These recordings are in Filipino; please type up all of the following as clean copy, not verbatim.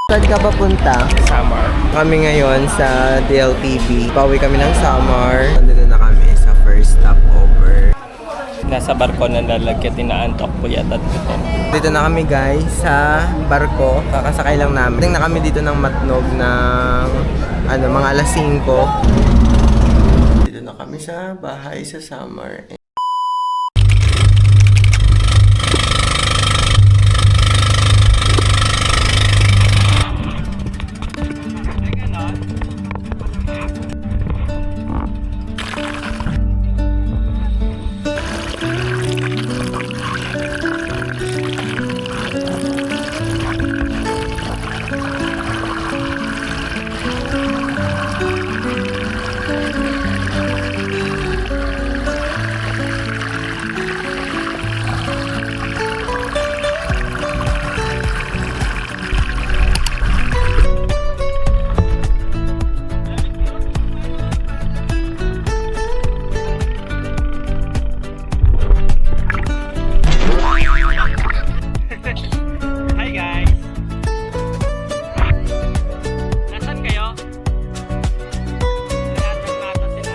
Saan ka papunta? Samar. Kami ngayon sa DLTV. Pauwi kami ng Samar. Nandito na kami sa first stopover. Nasa barko na lalagyan, tinaantok po yata dito. Dito na kami guys sa barko. Kakasakay lang namin. Tingnan kami dito ng matnog ng mga alas 5. Dito na kami sa bahay sa Samar. Hi guys! Nasaan kayo? Nasa sila.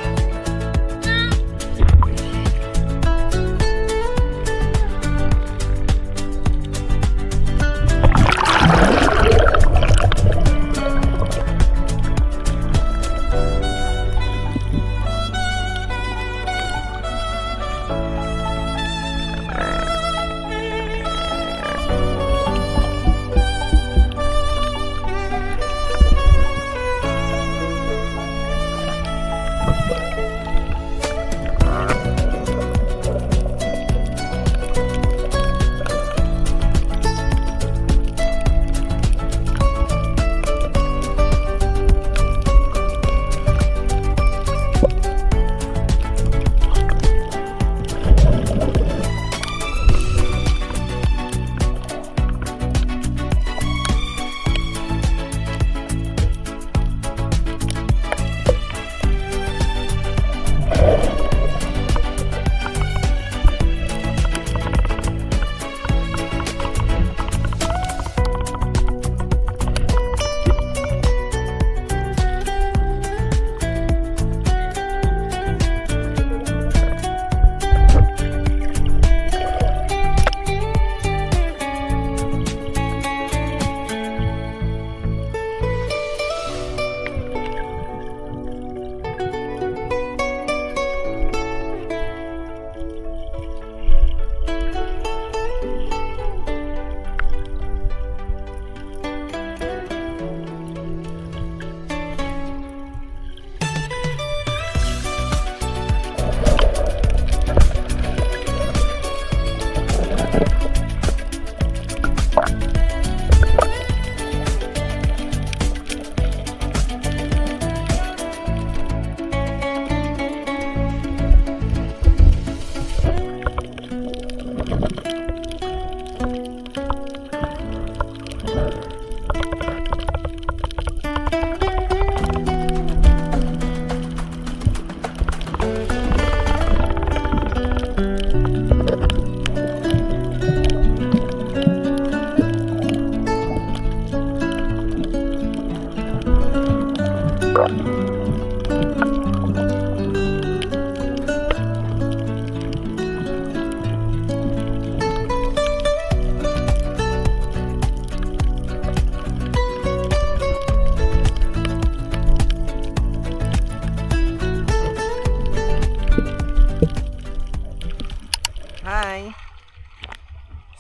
Hi!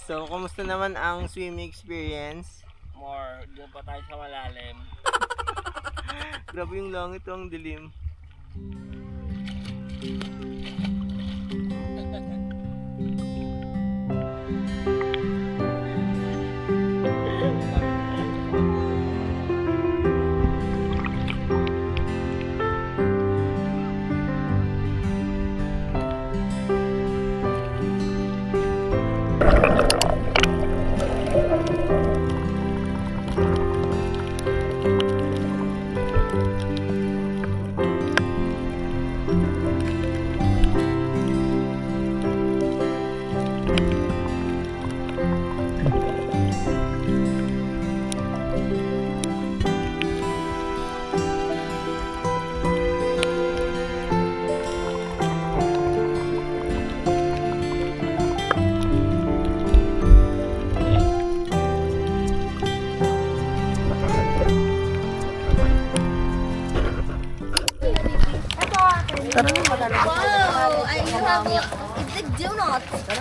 So, kumusta naman ang swimming experience? More, doon pa tayo sa malalim. Grabe yung langit, ang dilim. Mommy, it's a donut. It's a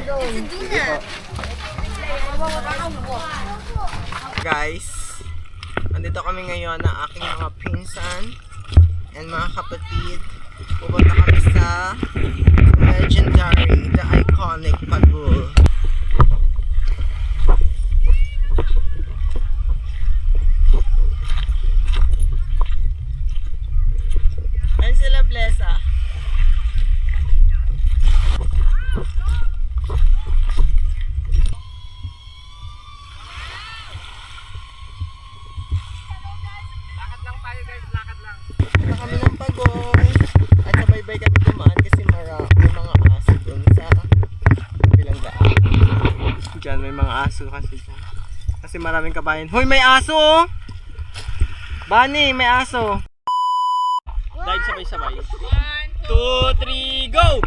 donut. Guys, andito kami ngayon ng aking mga pinsan and mga kapatid. Pupunta kami sa legendary, the iconic Pagul. Ayan sila, Blessa. Punta kami ng Pagol. At sabay-bay kami dumaan kasi may mga aso dun sa bilang daan. Diyan may mga aso kasi dyan. Kasi maraming kabayan. Hoy, may aso! Oh! Bunny, may aso! Dive sabay-sabay. 1, 2, 3, go!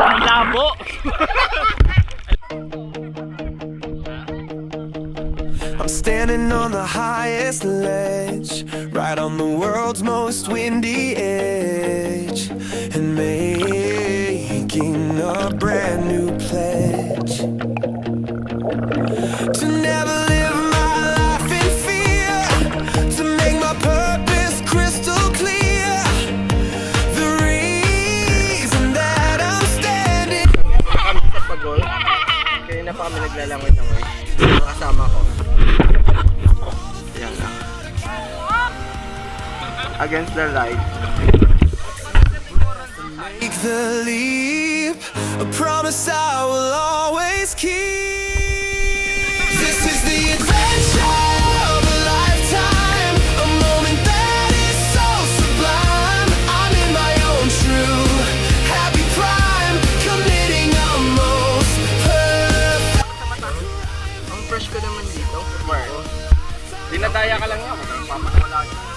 Ang labo! I'm standing on the highest ledge, right on the world's most windy edge, and making a brand new pledge to never live my life in fear, to make my purpose crystal clear. The reason that I'm standing. Kami sa Pagol. Kaya na pa kami naglalangoy-langoy. Mga kasama ko. Yan lang. Against the light. Make the leap, a promise I will always keep. This is the adventure of a lifetime, a moment that is so sublime. I'm in my own true happy prime, committing a most perfect Ang fresh ko naman dito. Dinadaya ka lang ako. Papakawala ka.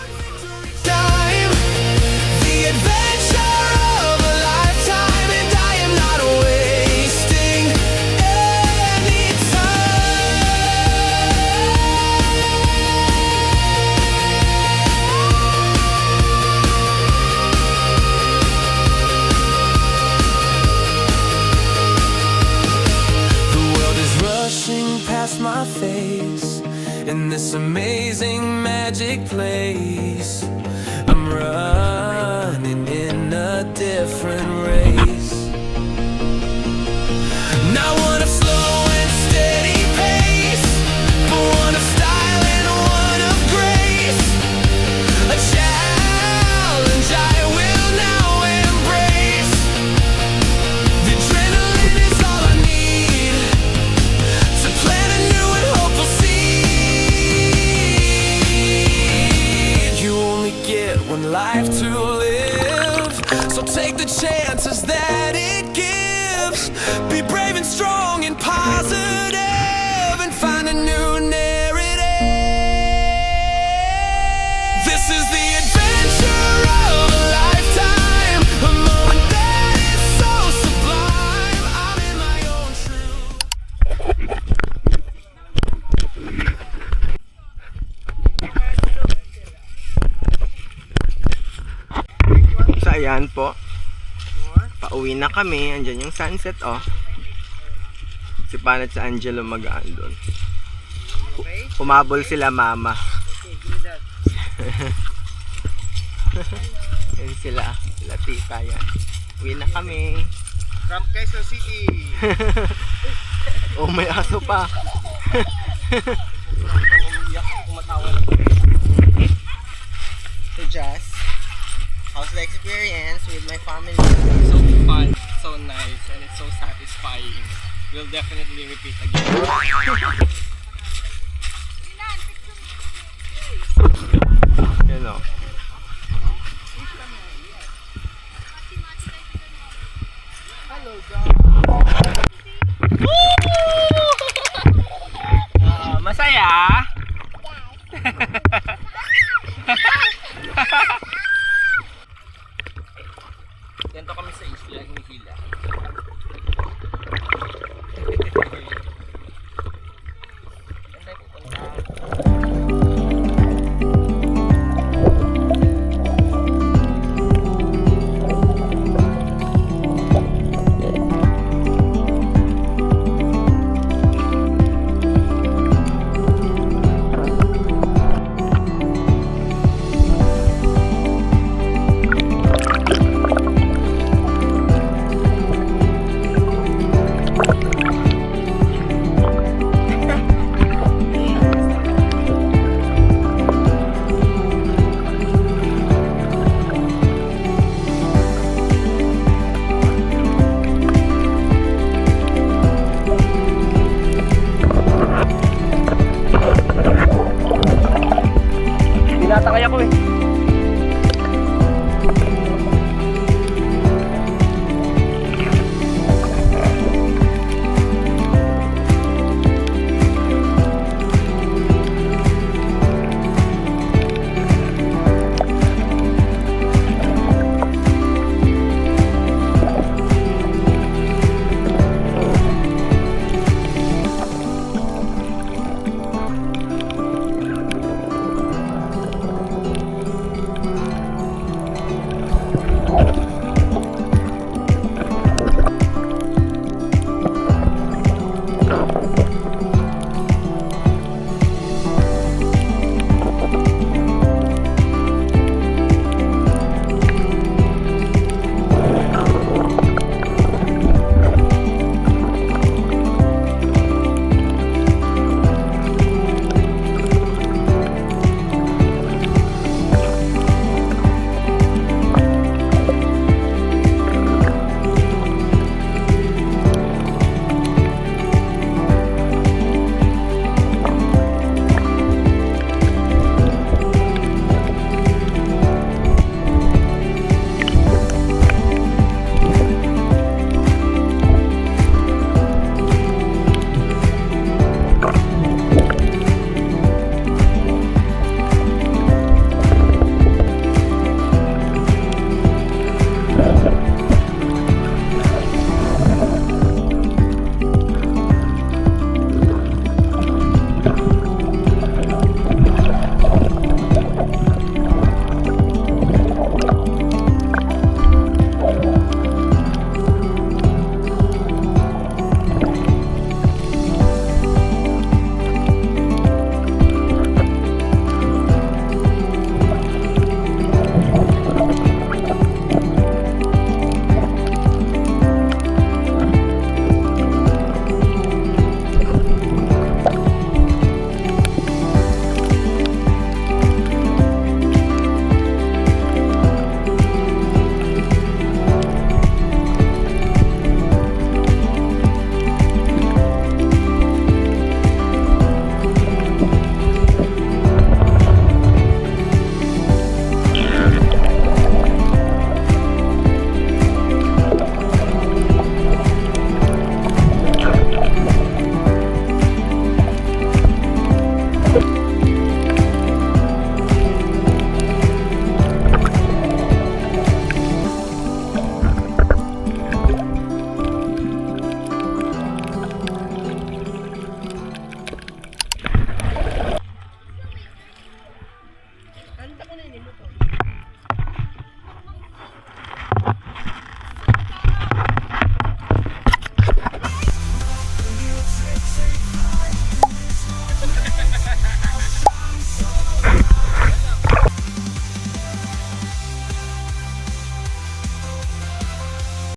time. The adventure of a lifetime, and I am not wasting any time. The world is rushing past my face in this amazing magic place. I'm running in a different race. Not one of slow and steady pace, but one of style and one of grace. A challenge I will now embrace. The adrenaline is all I need to plant a new and hopeful seed. You only get one life to live, so take the chances that it gives. Be brave and strong and positive, and find a new narrative. This is the adventure of a lifetime, a moment that is so sublime. I'm in my own truth. So ayan po. Pauwi na kami. Andyan yung sunset, oh. Si Pan at si Angelo magaan doon. Humabol sila mama. Yan sila. Sila tita yan. Uwi na kami. From Quezon City. Oh, may aso pa. So Jazz, how's the experience with my family? So fun, so nice, and it's so satisfying. We'll definitely repeat again. You know. Masaya? Ganito kami sa isla, Hinihila.